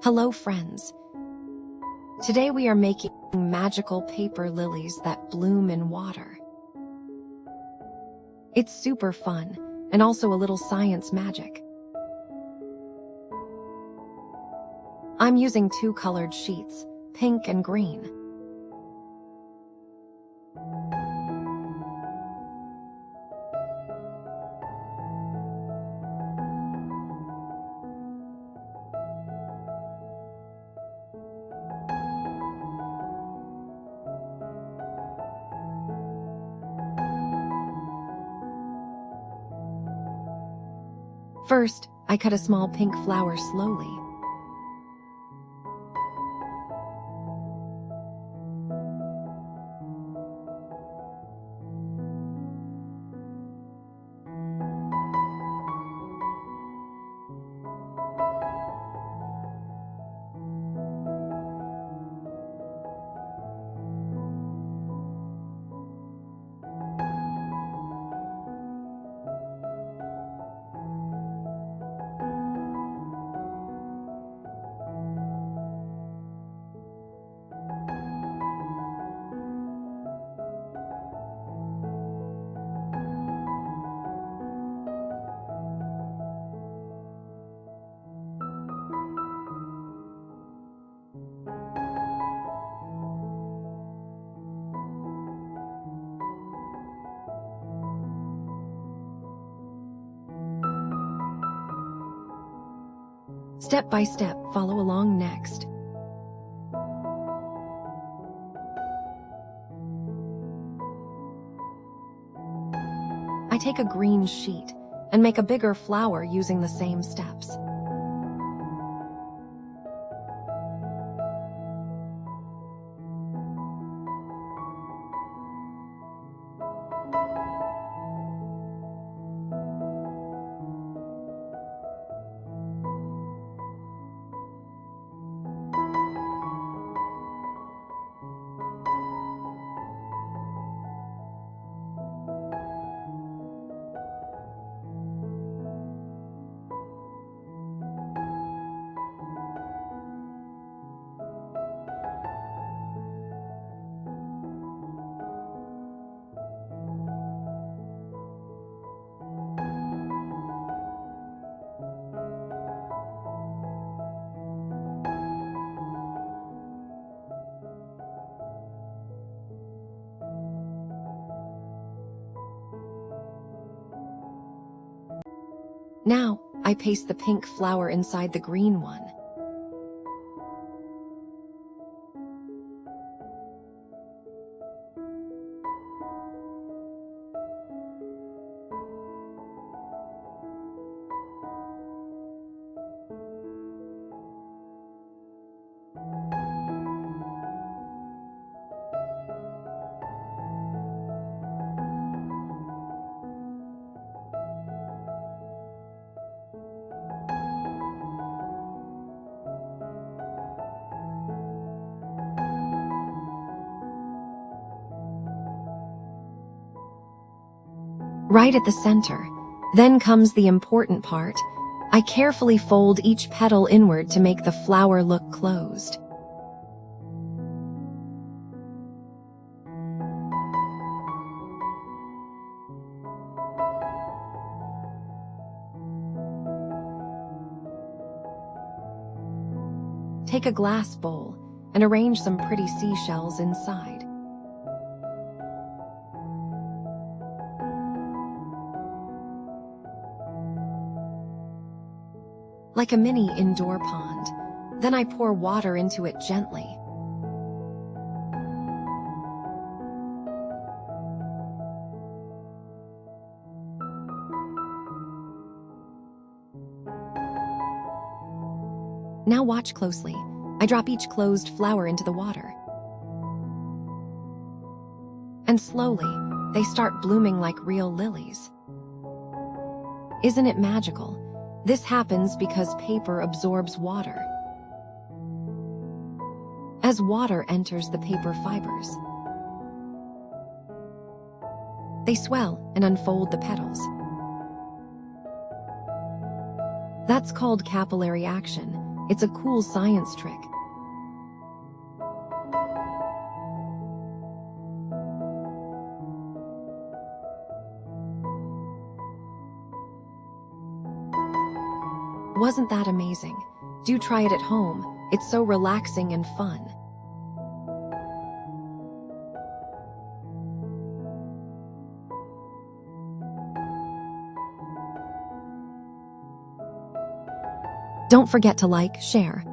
Hello friends. Today we are making magical paper lilies that bloom in water. It's super fun and also a little science magic. I'm using two colored sheets, pink and green. First, I cut a small pink flower slowly. Step by step, follow along next. I take a green sheet and make a bigger flower using the same steps. Now, I paste the pink flower inside the green one. Right at the center. Then comes the important part. I carefully fold each petal inward to make the flower look closed. Take a glass bowl and arrange some pretty seashells inside. Like a mini indoor pond. Then I pour water into it gently. Now watch closely. I drop each closed flower into the water. And slowly, they start blooming like real lilies. Isn't it magical? This happens because paper absorbs water. As water enters the paper fibers, they swell and unfold the petals. That's called capillary action, It's a cool science trick. Wasn't that amazing? Do try it at home. It's so relaxing and fun. Don't forget to like, share,